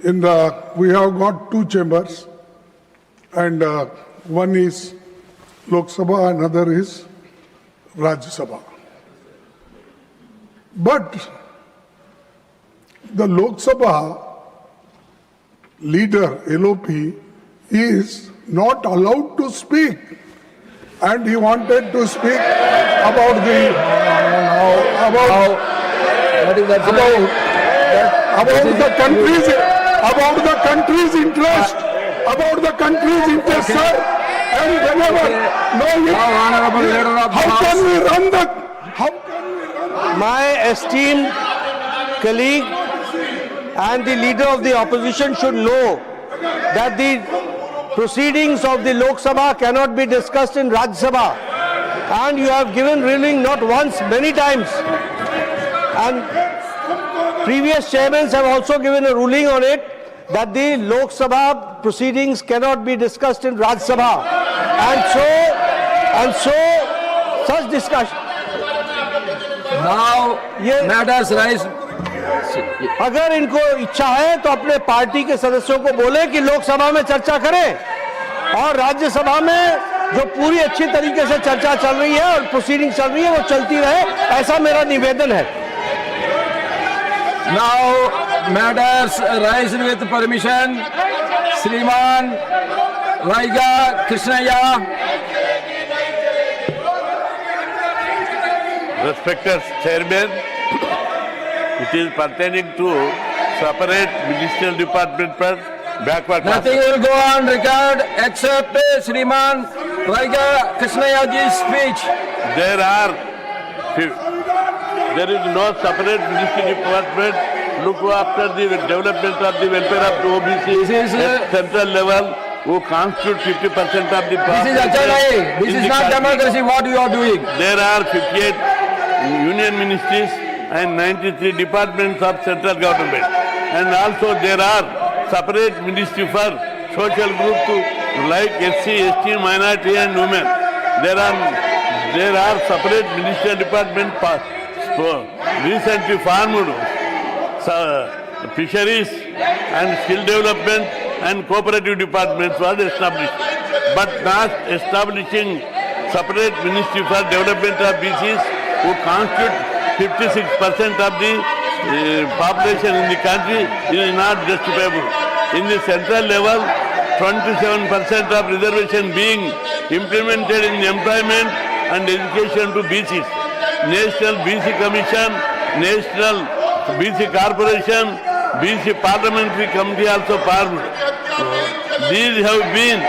we have got two chambers, and one is Lok Sabha, another is Rajya Sabha. But the Lok Sabha leader, LOP, is not allowed to speak. And he wanted to speak about the country's interest, sir. And whenever how can we run the? My esteemed colleague and the leader of the opposition should know that the proceedings of the Lok Sabha cannot be discussed in Rajya Sabha, and you have given ruling not once, many times, and previous chairmen have also given a ruling on it that the Lok Sabha proceedings cannot be discussed in Rajya Sabha, and so such discussion. Now matters rise. अगर इनको इच्छा है तो अपने party के सदस्यों को बोले कि लोकसभा में चर्चा करें और राज्यसभा में जो पूरी अच्छी तरीके से चर्चा चल रही है और प्रोसीडिंग चल रही है वो चलती रहे, ऐसा मेरा निवेदन है. Now matters rise with permission. Shriman Raiga Krishnaya. Respected Chairman, it is pertaining to separate ministerial department for backward class. Nothing will go on record except Shriman Raiga Krishnayaji's speech. There is no separate ministerial department look after the development of the welfare of the OBC at central level who constitute 50% of the This is Achalai. This is not democracy what you are doing. There are 58 union ministries and 93 departments of central government, and also there are separate ministry for social group to like SC, ST, minority and women. There are separate ministerial department for recently farmed fisheries and skill development and cooperative departments was established, but not establishing separate ministry for development of BCs who constitute 56% of the population in the country is not justifiable. In the central level, 27% of reservation being implemented in employment and education to BCs. National BC Commission, National BC Corporation, BC Parliamentary Committee also formed. These have been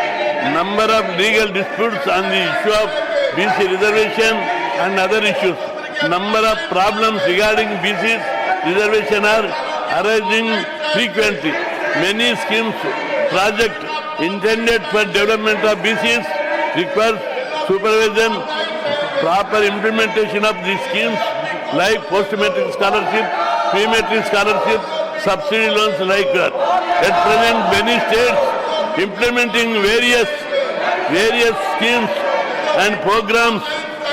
number of legal disputes on the issue of BC reservation and other issues. Number of problems regarding BC's reservation are arising frequently. Many schemes, projects intended for development of BCs require supervision, proper implementation of these schemes like post-matric scholarship, pre-matric scholarship, subsidy loans like that. At present, many states implementing various schemes and programs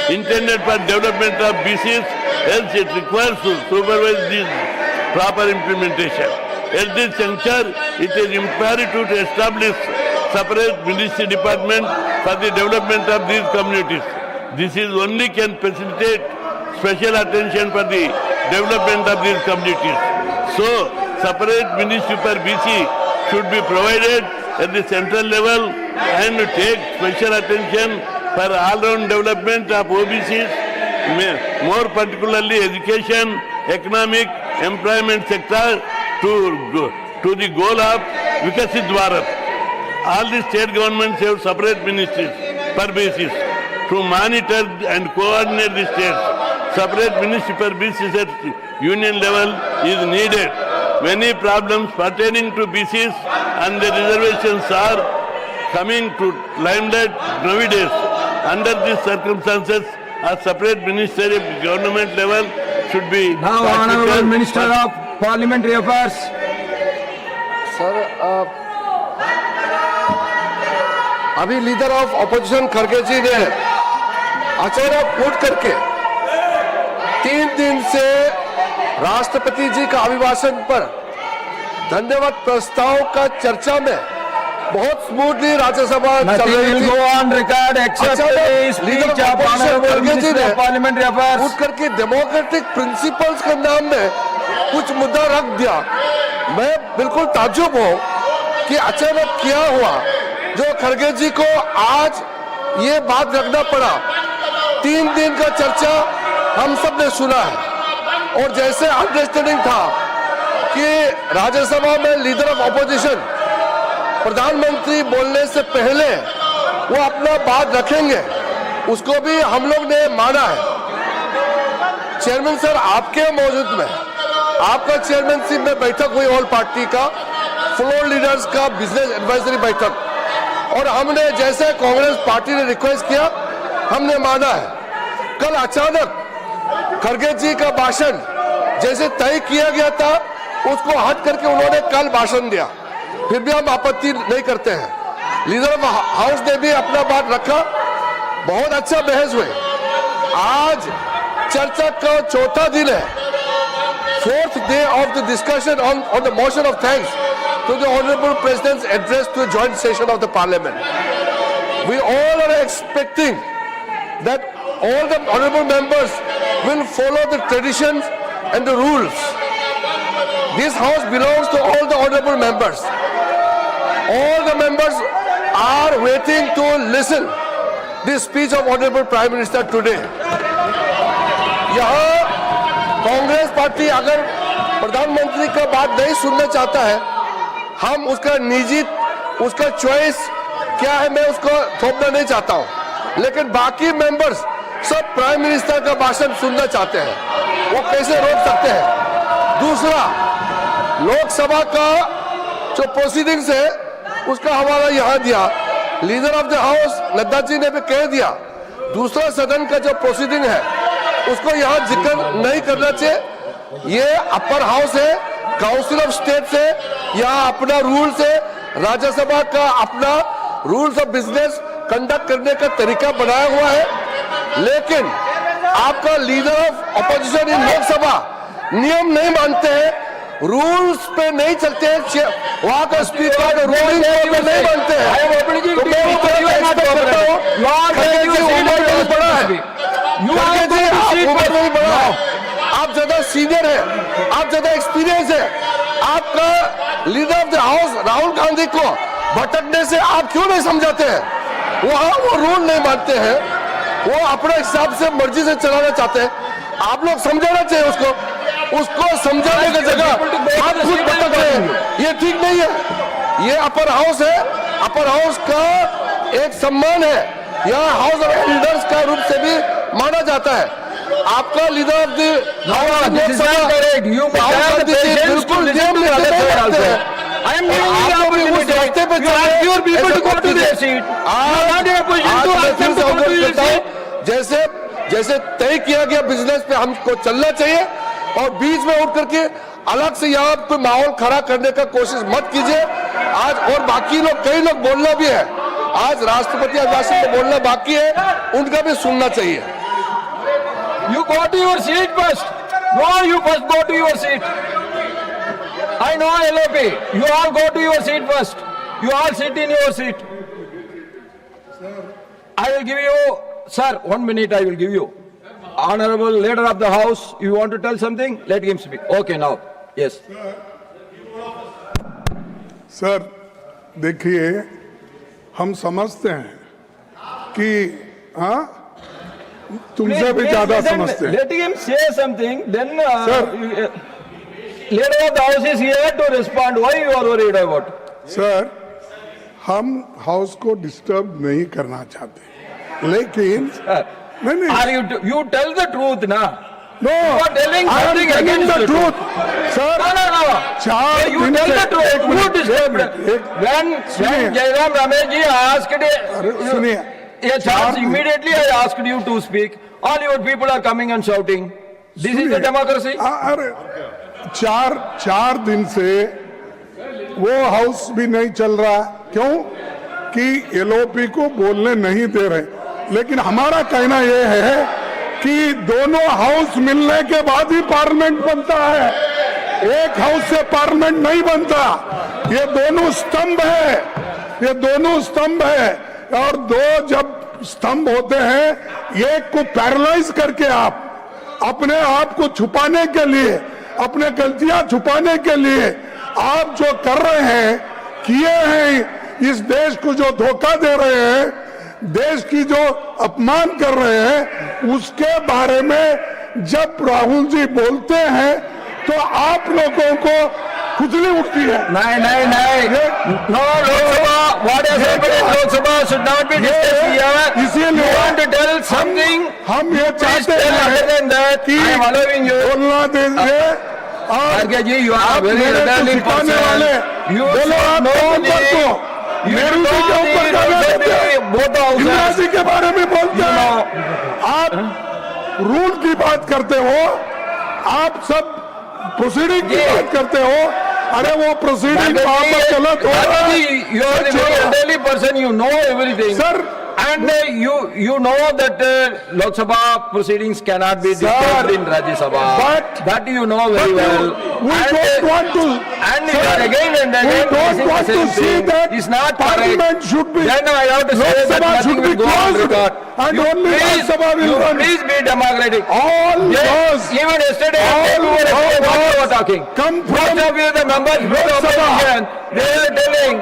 intended for development of BCs, else it requires to supervise this proper implementation. At this juncture, it is imperative to establish separate ministry department for the development of these communities. This is only can facilitate special attention for the development of these communities. So, separate ministry for BC should be provided at the central level and take special attention for all-round development of OBCs, more particularly education, economic, employment sector to the goal of Vikasit Bharat. All the state governments have separate ministries per basis to monitor and coordinate the states. Separate ministry per basis at union level is needed. Many problems pertaining to BCs and the reservations are coming to limelight nowadays. Under these circumstances, a separate ministry at government level should be. Now, Honorable Minister of Parliamentary Affairs. Sir, अभी leader of opposition खड़गे जी ने अचानक उठ करके 3 दिन से राष्ट्रपति जी का अभिभाषण पर धन्यवाद प्रस्ताव का चर्चा में बहुत स्मूथली राज्यसभा चल Nothing रही will थी। go on record except अचानक the leader speech of of Honorable खड़गे जी Minister ने of Parliamentary Affairs. उठ करके डेमोक्रेटिक प्रिंसिपल्स के नाम में कुछ मुद्दा रख दिया। मैं बिल्कुल ताज्जुब हूं कि अचानक क्या हुआ जो खड़गे जी को आज ये बात रखना पड़ा। 3 दिन का चर्चा हम सब ने सुना है और जैसे अंडरस्टैंडिंग था कि राज्यसभा में लीडर ऑफ ऑपोजिशन प्रधानमंत्री बोलने से पहले वो अपना बात रखेंगे, उसको भी हम लोग ने माना है। चेयरमैन सर, आपके मौजूद में आपका चेयरमैनशिप में बैठक हुई ऑल पार्टी का, फ्लोर लीडर्स का बिजनेस एडवाइजरी बैठक, और हमने जैसे कांग्रेस पार्टी ने रिक्वेस्ट किया हमने माना है। कल अचानक खड़गे जी का भाषण जैसे तय किया गया था उसको हट करके उन्होंने कल भाषण दिया, फिर भी हम आपत्ति नहीं करते हैं। लीडर ऑफ हाउस ने भी अपना बात रखा, बहुत अच्छा बहस हुए। आज चर्चा का चौथा दिन है, 4th day of the discussion on the motion of thanks to the Honorable President's address to a joint session of the Parliament. We all are expecting that all the honorable members will follow the traditions and the rules. This house belongs to all the honorable members. All the members are waiting to listen the speech of Honorable Prime Minister today. यहाँ Congress party अगर प्रधानमंत्री का बात नहीं सुनना चाहता है, हम उसका निजी उसका चॉइस क्या है मैं उसको थोपना नहीं चाहता हूं, लेकिन बाकी मेंबर्स सब प्राइम मिनिस्टर का भाषण सुनना चाहते हैं, वो कैसे रोक सकते हैं। दूसरा, लोकसभा का जो प्रोसीडिंग्स है उसका हवाला यहाँ दिया, leader of the house Nadda ji ने भी कह दिया दूसरा सदन का जो प्रोसीडिंग है उसको यहाँ जिक्र नहीं करना चाहिए। ये अपर हाउस है, काउंसिल ऑफ स्टेट से यहाँ अपना रूल्स है, राज्यसभा का अपना रूल्स ऑफ बिजनेस कंडक्ट करने का तरीका बनाया हुआ है, लेकिन आपका leader of opposition in Lok Sabha नियम नहीं मानते हैं, रूल्स पे नहीं चलते हैं, वहां का स्पीकर रूलिंग पे नहीं मानते हैं। तो मैं करता हूं, खड़गे जी उम्र में बड़ा है, खड़गे जी आप उम्र में बड़ा है, आप ज्यादा सीनियर है, आप ज्यादा एक्सपीरियंस है, आपका leader of the house Rahul Gandhi को भटकने से आप क्यों नहीं समझाते हैं? वहां वो रूल नहीं मानते हैं, वो अपने हिसाब से मर्जी से चलाना चाहते हैं, आप लोग समझाना चाहिए उसको समझाने की जगह आप खुद भटक रहे हैं, ये ठीक नहीं है। ये अपर हाउस है, अपर हाउस का एक सम्मान है, यहाँ हाउस ऑफ एल्डर्स का रूप से भी माना जाता है। आपका लीडर ऑफ द बिल्कुल नियम रखते हैं, जैसे जैसे तय किया गया बिजनेस पे हमको चलना चाहिए, और बीच में उठ करके अलग से यहाँ कोई माहौल खड़ा करने का कोशिश मत कीजिए। आज और बाकी लोग कई लोग बोलना भी है, आज राष्ट्रपति अभिभाषण में बोलना बाकी है, उनका भी सुनना चाहिए। You go to your seat first. No, you first go to your seat. I know LOP. You all go to your seat first. You all sit in your seat. I will give you, sir, 1 minute I will give you. Honorable leader of the house, you want to tell something? Let him speak. Okay, now. Yes. Sir देखिए, हम समझते हैं कि हाँ तुमसे भी ज्यादा समझते हैं। Let him say something, then Sir. leader of the house is here to respond. Why you are worried about? Sir, हम हाउस को डिस्टर्ब नहीं करना चाहते, लेकिन नहीं Are you tell the truth, na? No You are telling something against the truth. Sir No, no, no. चार You दिन tell से the truth. एक Who मिनट, disturbed? When सुनिए। Jairam Ramesh ji asked, अरे सुनिए, yes, immediately I asked you to speak. All your people are coming and shouting. This is the democracy. अरे चार दिन से वो हाउस भी नहीं चल रहा, क्यों कि एलओपी को बोलने नहीं दे रहे। लेकिन हमारा कहना यह है कि दोनों हाउस मिलने के बाद ही पार्लियामेंट बनता है, एक हाउस से पार्लियामेंट नहीं बनता। ये दोनों स्तंभ है, ये दोनों स्तंभ है, और दो जब स्तंभ होते हैं, एक को पैरालाइज करके आप अपने आप को छुपाने के लिए, अपने गलतियां छुपाने के लिए आप जो कर रहे हैं, किए हैं, इस देश को जो धोखा दे रहे हैं, देश की जो अपमान कर रहे हैं, उसके बारे में जब राहुल जी बोलते हैं तो आप लोगों को खुजली उठती है। नहीं। No, Lok Sabha, what has happened in Lok Sabha should not be discussed here. इसीलिए You want to tell something? हम ये Please चाहते tell other than that. कि I am allowing you. बोलना दीजिए। Kharge ji, you are आप very मेरे को elderly सिखाने person. वाले, You बोलो should आप know कौन the- को You मेरू should जी के know ऊपर the गाना rules of देते हैं, the- both the houses. Indira के बारे में बोलते You हैं, know. आप रूल की बात करते हो, आप सब प्रोसीडिंग की जी। बात करते हो। अरे वो प्रोसीडिंग वहां पर गलत हो रहा है। You are the very elderly person, you know everything. Sir, And you know that Lok Sabha proceedings cannot be discussed in Rajya Sabha. but- that you know very well. we And, don't want to, and you sir, are again and we again don't raising want the to same see thing. that It's not Parliament correct. should be, Then I have to Lok say that Sabha nothing should be will go on closed record. and You only Rajya please, Sabha will you run. please be democratic. all Yes, those even yesterday all we were those what you were talking. come Most from of you, the members of the Lok Sabha. opposition, they were telling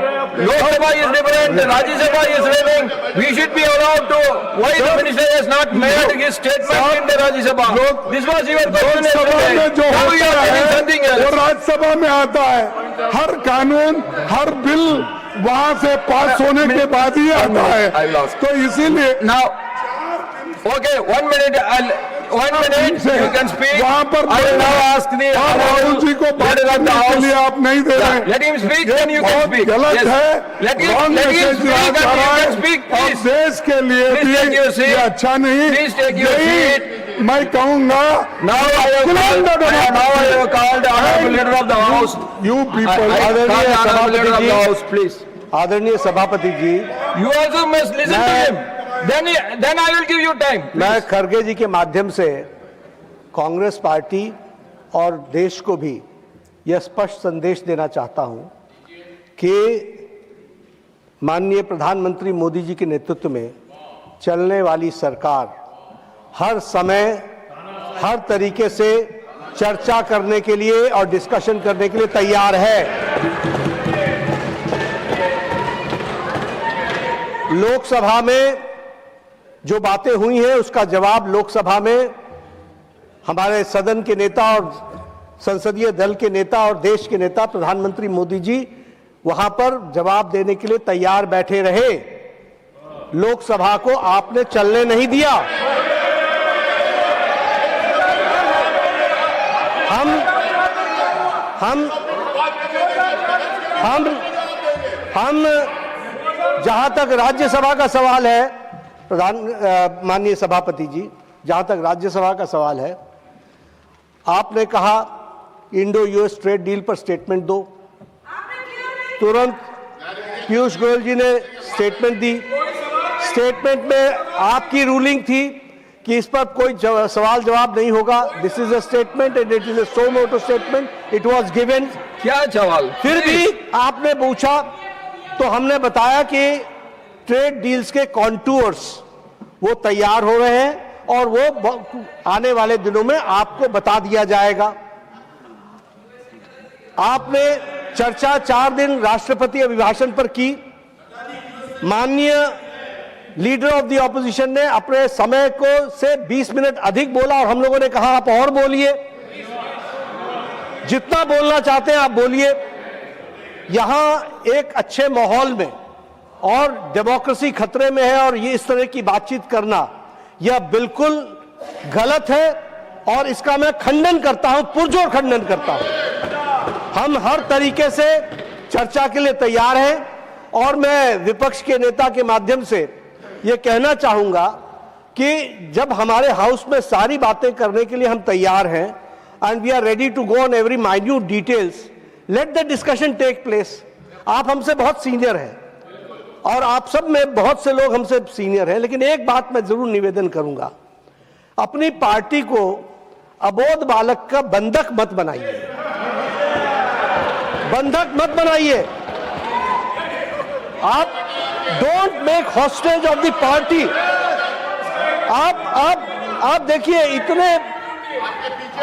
Lok Sabha is different, Rajya Sabha is running. We should be allowed to. Why the minister has not made his statement in the Rajya Sabha? This was your question Lok Sabha में yesterday. जो Now you होता are telling है something वो else. Rajya Sabha में आता है। हर कानून, हर bill वहां से पास होने के बाद ही आता I है। lost. तो इसीलिए Now, okay, 1 minute, one minute, you can speak. वहां पर I will now ask the और राहुल जी को बात leader of the करने के लिए house. आप नहीं दे रहे। Let him speak, ये then you can बहुत speak. गलत Yes. है, Let him wrong speak message and दिया you जा रहा can है, speak, और please. देश के लिए Please take your भी seat. ये अच्छा नहीं। Please take your seat. मैं कहूँगा Now I have called the honorable leader of the house. You I people call the honorable leader of the जी। house, please. आदरणीय सभापति जी, You also must listen to him. Then I will give you time. मैं खरगे जी के माध्यम से Congress party और देश को भी यह स्पष्ट संदेश देना चाहता हूं कि माननीय प्रधानमंत्री मोदी जी के नेतृत्व में चलने वाली सरकार हर समय हर तरीके से चर्चा करने के लिए और डिस्कशन करने के लिए तैयार है। लोकसभा में जो बातें हुई हैं उसका जवाब लोकसभा में हमारे सदन के नेता और संसदीय दल के नेता और देश के नेता प्रधानमंत्री मोदी जी वहां पर जवाब देने के लिए तैयार बैठे रहे। लोकसभा को आपने चलने नहीं दिया। हम जहां तक राज्यसभा का सवाल है, माननीय सभापति जी, जहां तक राज्यसभा का सवाल है, आपने कहा इंडो यूएस ट्रेड डील पर स्टेटमेंट दो। तुरंत पीयूष गोयल जी ने स्टेटमेंट दी। स्टेटमेंट में आपकी रूलिंग थी कि इस पर कोई सवाल जवाब नहीं होगा। This is a statement and it is a suo motu statement, it was given. क्या सवाल? फिर भी आपने पूछा तो हमने बताया कि ट्रेड डील्स के कॉन्टूर्स वो तैयार हो रहे हैं और वो आने वाले दिनों में आपको बता दिया जाएगा। आपने चर्चा 4 दिन राष्ट्रपति अभिभाषण पर की। माननीय लीडर ऑफ द ऑपोजिशन ने अपने समय को से 20 मिनट अधिक बोला और हम लोगों ने कहा आप और बोलिए, जितना बोलना चाहते हैं आप बोलिए। यहां एक अच्छे माहौल में और डेमोक्रेसी खतरे में है और ये इस तरह की बातचीत करना यह बिल्कुल गलत है और इसका मैं खंडन करता हूं, पुरजोर खंडन करता हूं। हम हर तरीके से चर्चा के लिए तैयार हैं और मैं विपक्ष के नेता के माध्यम से यह कहना चाहूंगा कि जब हमारे हाउस में सारी बातें करने के लिए हम तैयार हैं and we are ready to go on every minute details, let the discussion take place. आप हमसे बहुत सीनियर हैं और आप सब में बहुत से लोग हमसे सीनियर हैं, लेकिन एक बात मैं जरूर निवेदन करूंगा, अपनी पार्टी को अबोध बालक का बंधक मत बनाइए। बंधक मत बनाइए। आप don't make hostage of the party. आप देखिए इतने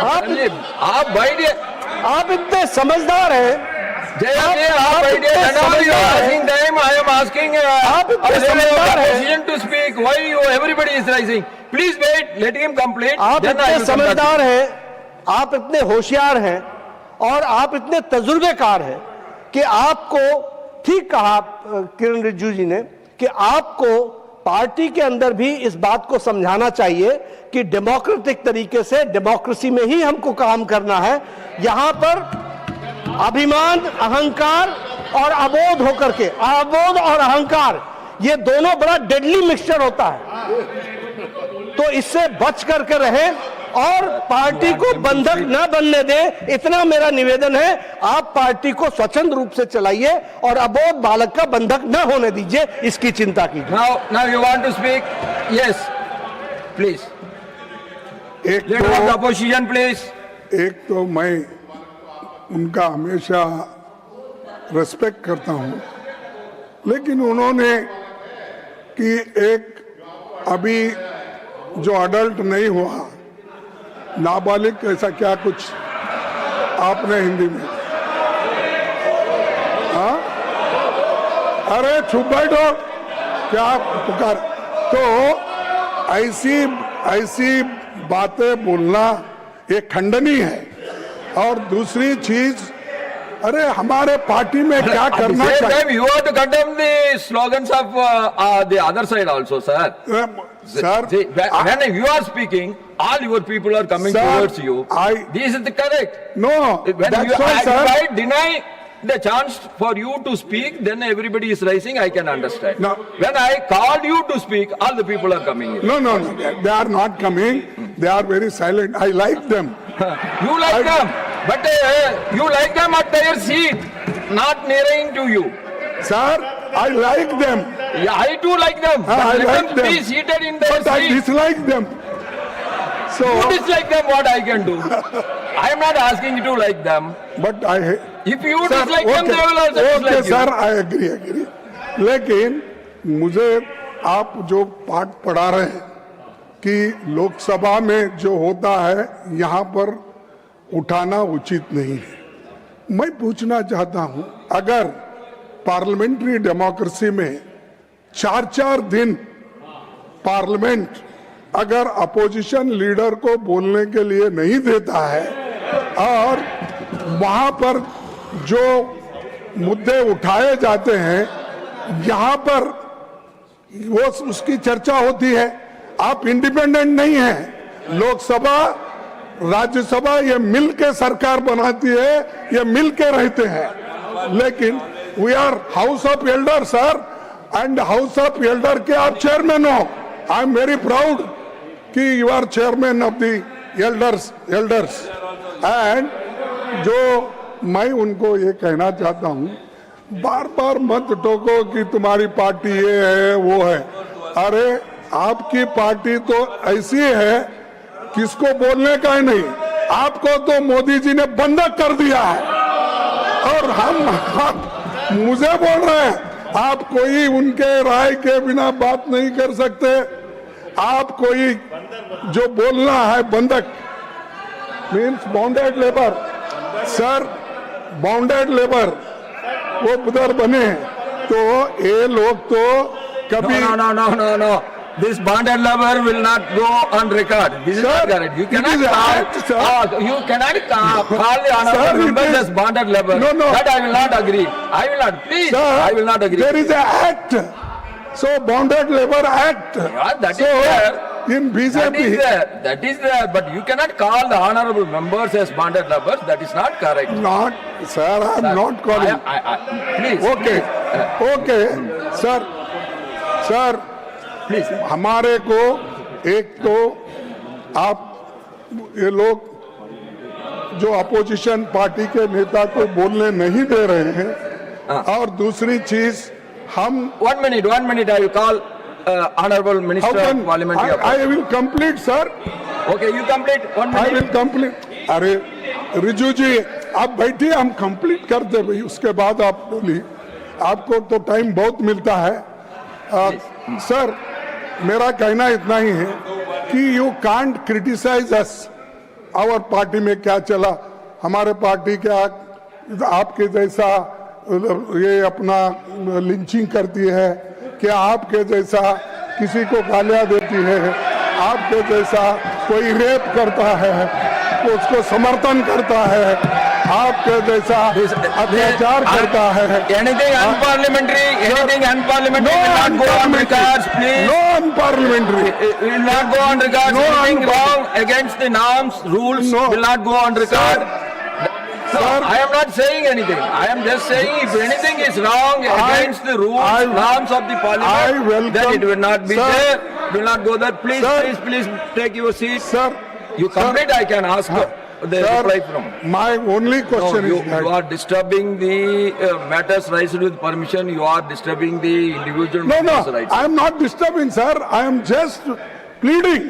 आप बैठिए। आप इतने समझदार हैं। आप बैठिए। I am asking आप इतने समझदार हैं। opposition to speak. Why you everybody is rising? Please wait. Let him complete. आप Then I इतने will come back. समझदार हैं, आप इतने होशियार हैं और आप इतने तजुर्बेकार हैं कि आपको, ठीक कहा किरण रिजिजू जी ने, कि आपको पार्टी के अंदर भी इस बात को समझाना चाहिए कि डेमोक्रेटिक तरीके से, डेमोक्रेसी में ही हमको काम करना है। यहां पर अभिमान, अहंकार और अबोध होकर के, अबोध और अहंकार, ये दोनों बड़ा डेडली मिक्सचर होता है। तो इससे बच करके रहें और पार्टी को बंधक न बनने दें, इतना मेरा निवेदन है। आप पार्टी को स्वच्छंद रूप से चलाइए और अबोध बालक का बंधक न होने दीजिए, इसकी चिंता कीजिए। Now you want to speak? Yes, please. एक Leader of the opposition, please. एक तो मैं उनका हमेशा रेस्पेक्ट करता हूं, लेकिन उन्होंने कि एक अभी जो अडल्ट नहीं हुआ, नाबालिग ऐसा क्या कुछ आपने हिंदी में, हाँ, अरे चुप बैठो, क्या पुकार। तो ऐसी बातें बोलना ये खंडनीय है। और दूसरी चीज, अरे हमारे पार्टी में क्या At the करना same चाहिए। time, you have to condemn the slogans of the other side also, sir. Sir, See, when you are speaking, all your people are coming Sir, towards you. I- This is the correct. no, When that's you why, sir. if I deny the chance for you to speak, then everybody is rising. I can understand. No. When I called you to speak, all the people are coming in. No, they are not coming. They are very silent. I like them. You like them, but you like them at their seat, not nearing to you. Sir, I like them. Yeah, I too like them. But I let like them be them. seated in their But I seat. dislike them. So, You dislike them, what I can do? I am not asking you to like them. but I hate. If you Sir, dislike them, they will also okay, dislike you. sir, I agree. लेकिन मुझे आप जो पाठ पढ़ा रहे हैं कि लोकसभा में जो होता है यहाँ पर उठाना उचित नहीं है। मैं पूछना चाहता हूँ, अगर पार्लियामेंट्री डेमोक्रेसी में 4-4 दिन पार्लियामेंट अगर अपोजिशन लीडर को बोलने के लिए नहीं देता है और वहां पर जो मुद्दे उठाए जाते हैं यहाँ पर वो उसकी चर्चा होती है, आप इंडिपेंडेंट नहीं हैं। लोकसभा, राज्यसभा ये मिल के सरकार बनाती है, ये मिल के रहते हैं। लेकिन we are house of elder sir, and house of elder के आप चेयरमैन हो। आई एम वेरी प्राउड कि you are chairman of the elders. And जो मैं उनको ये कहना चाहता हूँ, बार बार मत टोको कि तुम्हारी पार्टी ये है वो है। अरे आपकी पार्टी तो ऐसी है किसको बोलने का ही नहीं। आपको तो मोदी जी ने बंधक कर दिया है और आप मुझे बोल रहे हैं। आप कोई उनके राय के बिना बात नहीं कर सकते। आप कोई जो बोलना है बंधक means bounded labour, sir bounded labour वो उधर बने, तो ये लोग तो कभी No. This bonded lover will not go on record. This is Sir, not correct. You it cannot is call, act, sir. you cannot call the Sir, honorable it members is- as bonded lover. No. That I will not agree. I will not. Please, Sir, I will not agree. there is an act, so Bounded Labor Act. Yeah, that is So there. in That BJP, is there. That is there. But you cannot call the honorable members as bonded lovers. That is not correct. not, sir, I am not calling. Please. Okay, okay, sir, Please. हमारे को एक तो आप ये लोग जो opposition party के नेता को बोलने नहीं दे रहे हैं, और दूसरी चीज हम 1 minute. I will call honorable minister of parliamentary affairs. I will complete, sir. Okay, you complete 1 I minute. will complete. अरे रिजू जी आप बैठिए, हम कंप्लीट करते भाई, उसके बाद आप बोलिए, आपको तो टाइम बहुत मिलता है। सर, मेरा कहना इतना ही है कि you can't criticise us, our party में क्या चला, हमारे पार्टी क्या आपके जैसा ये अपना लिंचिंग करती है, क्या आपके जैसा किसी को गालियां देती है, आपके जैसा कोई रेप करता है तो उसको समर्थन करता है, आपके जैसा अत्याचार करता है। Anything unparliamentary, anything unparliamentary will not go on records, please. No unparliamentary. Will not go on records. No Anything unparliamentary. wrong against the norms, rules No. will not go on record. No, Sir. I am not saying anything. I am just saying if anything is wrong against the rules, norms of the I parliament, welcome- then it will not be Sir. there. Will not go there. Please, Sir. please take your seat. Sir, You complete. I can ask the sir, reply from. my only No, question you, is that you are disturbing the matters raised with permission. You are disturbing the individual no, matters rights. I am not disturbing, sir. I am just pleading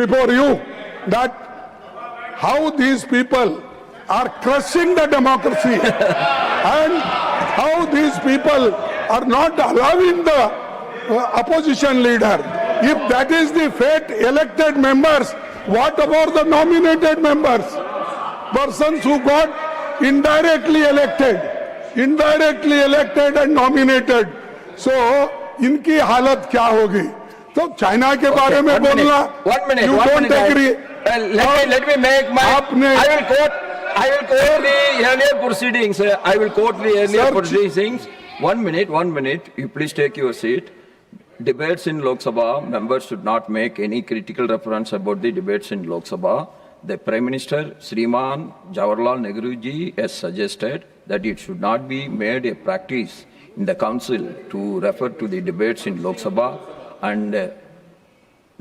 before you that how these people are crushing the democracy and how these people are not allowing the opposition leader. If that is the fate, elected members, what about the nominated members? Persons who got indirectly elected and nominated. So, इनकी हालत क्या होगी? तो China के बारे में बोलना, you don't agree. Let me make my. आपने- I will quote the earlier proceedings. I will quote the earlier Sir, proceedings. 1 minute. You please take your seat. Debates in Lok Sabha, members should not make any critical reference about the debates in Lok Sabha. The Prime Minister, Sriman Jawaharlal Nehru ji, has suggested that it should not be made a practice in the council to refer to the debates in Lok Sabha, and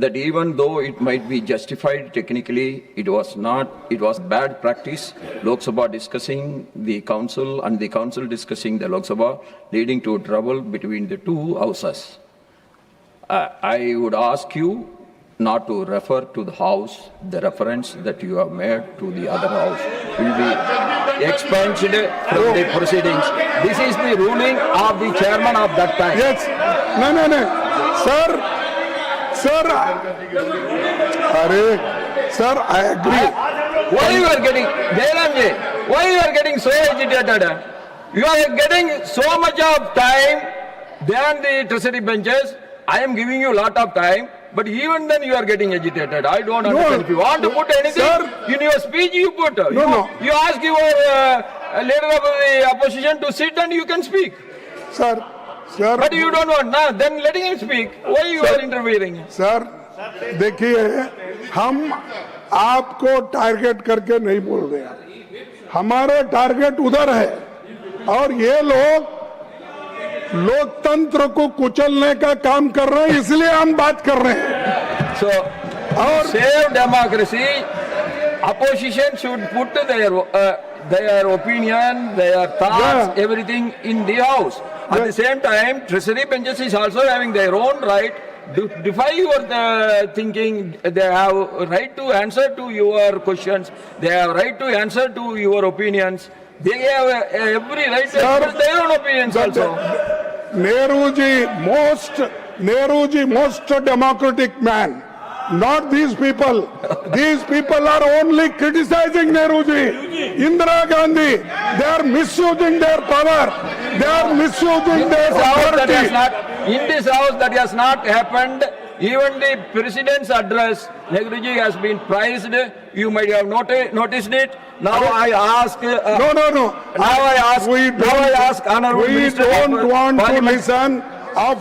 that even though it might be justified technically, it was bad practice. Lok Sabha discussing the council and the council discussing the Lok Sabha, leading to trouble between the two houses. I would ask you not to refer to the house. The reference that you have made to the other house will be expunged from the proceedings. This is the ruling of the chairman of that time. Yes. No. Sir, Sir, I agree. Why you are getting, Jairamji, why you are getting so agitated? You are getting so much of time than the treasury benches. I am giving you a lot of time, but even then you are getting agitated. I don't understand. If you want to put anything Sir. in your speech, you put. No. You ask your leader of the opposition to sit and you can speak. Sir, But you don't want. Now, then letting him speak. Why you are interfering? Sir देखिए, हम आपको target करके नहीं बोल रहे हैं, हमारा target उधर है और ये लोग लोकतंत्र को कुचलने का काम कर रहे हैं, इसलिए हम बात कर रहे हैं। So, और save democracy. Opposition should put their opinion, their thoughts, Yeah. everything in the house. At Yeah. the same time, treasury benches is also having their own right to defy your thinking. They have a right to answer to your questions. They have right to answer to your opinions. They have every right to Sir, express their own opinions also. Nehru ji most democratic man, not these people. These people are only criticizing Nehru ji. Indira Gandhi, they are misusing their power. They are misusing their authority. In this house that has not happened. Even the president's address, Nehruji has been praised. You might have noticed it. Now I ask. No. Now I ask Honorable We Minister don't of want to Parliament- listen of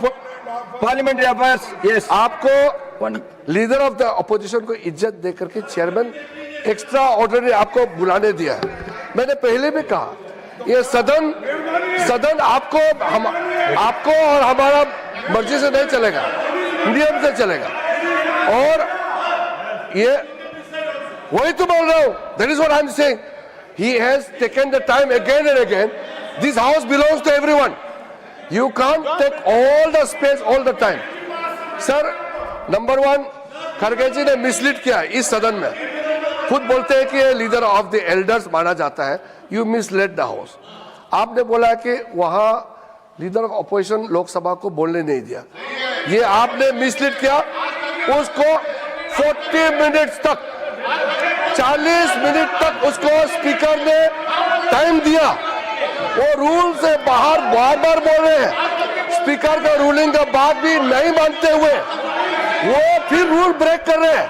Parliamentary Affairs. Yes. आपको leader of the opposition को इज्जत देकर के chairman extra ordinary आपको बुलाने दिया है। मैंने पहले भी कहा, ये सदन आपको और हमारा मर्जी से नहीं चलेगा, नियम से चलेगा। और ये वही तो बोल रहा हूं, that is what I am saying. He has taken the time again and again. This house belongs to everyone. You can't take all the space all the time. Sir, number 1, खड़गे जी ने मिसलीड किया है इस सदन में। खुद बोलते हैं कि ये लीडर ऑफ द एल्डर्स माना जाता है। you misled the house. आपने बोला कि वहां लीडर ऑफ ऑपोजिशन लोकसभा को बोलने नहीं दिया, ये आपने मिसलीड किया। उसको 40 मिनट्स तक, 40 मिनट तक उसको स्पीकर ने टाइम दिया। वो रूल से बाहर बार बार बोल रहे हैं, स्पीकर का रूलिंग का बात भी नहीं मानते हुए वो फिर रूल ब्रेक कर रहे हैं।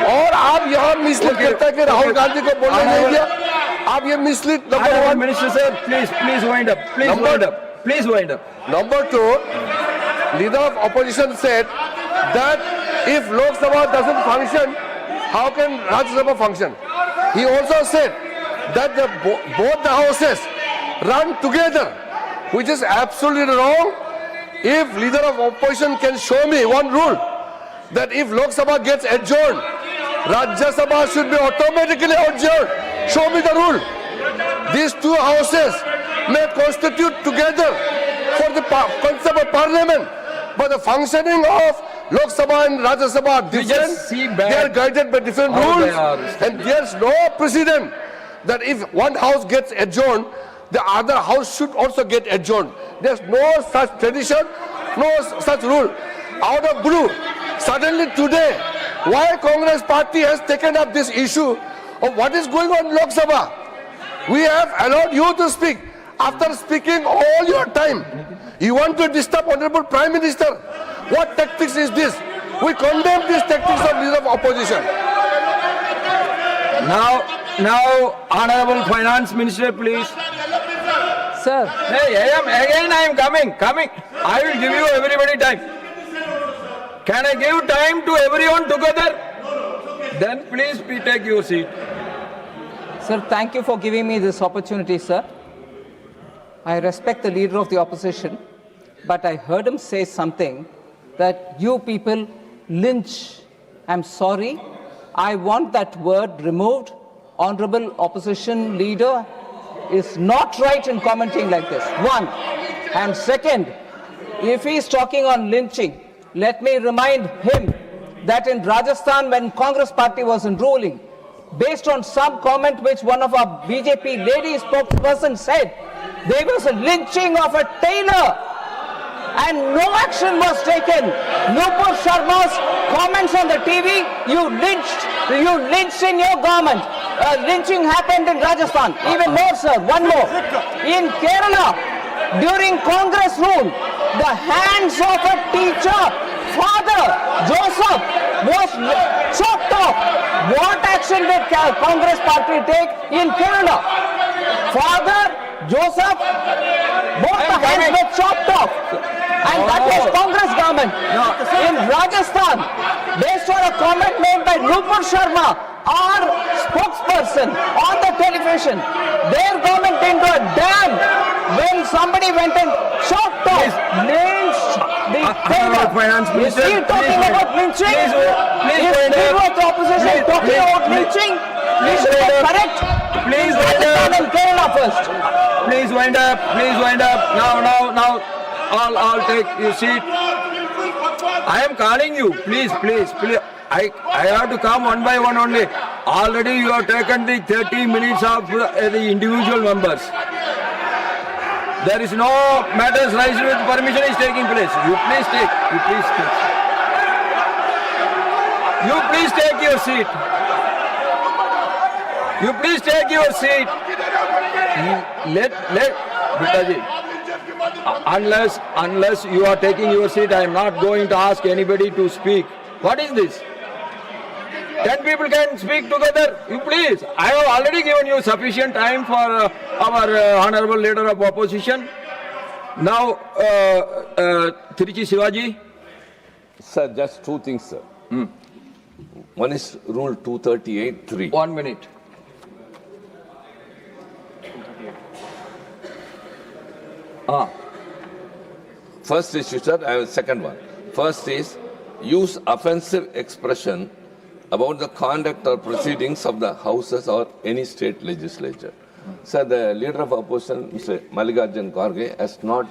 और आप यहाँ मिसलीड करते हैं कि राहुल गांधी को बोलने नहीं दिया। आप ये mislead number one. Minister sir, please wind up. Please wind up. Number two, leader of opposition said that if Lok Sabha doesn't function, how can Rajya Sabha function? He also said that both the houses run together, which is absolutely wrong. If leader of opposition can show me one rule that if Lok Sabha gets adjourned, Rajya Sabha should be automatically adjourned. Show me the rule. These two houses may constitute together for the concept of parliament, but the functioning of Lok Sabha and Rajya Sabha are different. just see back They are guided by different how they rules, are. and there's no precedent that if one house gets adjourned, the other house should also get adjourned. There's no such tradition, no such rule. Out of blue, suddenly today, why Congress party has taken up this issue of what is going on in Lok Sabha? We have allowed you to speak. After speaking all your time, you want to disturb Honorable Prime Minister. What tactics is this? We condemn these tactics of leader of opposition. Now, Honorable Finance Minister, please. Sir, Hey, I am coming. I will give you everybody time. Can I give time to everyone together? Then please take your seat. sir, thank you for giving me this opportunity, sir. I respect the leader of the opposition, but I heard him say something that you people lynch. I'm sorry. I want that word removed. Honorable opposition leader is not right in commenting like this. One. And second, if he's talking on lynching, let me remind him that in Rajasthan, when Congress party was in ruling, based on some comment which one of our BJP lady spokesperson said, there was a lynching of a tailor and no action was taken. Nupur Sharma's comments on the TV, you lynched in your government. Lynching happened in Rajasthan. Even more, sir, one more. In Kerala, during Congress rule, the hands of a teacher, Father Joseph, was chopped off. What action did Congress party take in Kerala? Father Joseph, both the hands were chopped off. And that was Congress government. In Rajasthan, based on a comment made by Nupur Sharma, our spokesperson on the television, their government into a dam when somebody went and chopped off, lynched the tailor. Finance Is Minister, he talking please about lynching? please Is wind up. leader of the opposition Please, talking please, about please, lynching? We please should wind get up. correct. Please wind Rajasthan up. and Kerala first. Please wind up. Now. All take your seat. I am calling you. Please. I have to come one by one only. Already you have taken the 30 minutes of the individual members. There is no matters raised with permission is taking place. You please take your seat. You please take your seat. Let Bitaji. Unless you are taking your seat, I am not going to ask anybody to speak. What is this? 10 people can speak together. You please. I have already given you sufficient time for our honorable leader of opposition. Now, Tiruchi Shivaji. Sir, just two things, sir. One is Rule 238(3). 1 minute. First issue, sir, I have a second one. First is use offensive expression about the conduct or proceedings of the houses or any state legislature. Sir, the leader of opposition, Mr. Mallikarjun Kharge, has not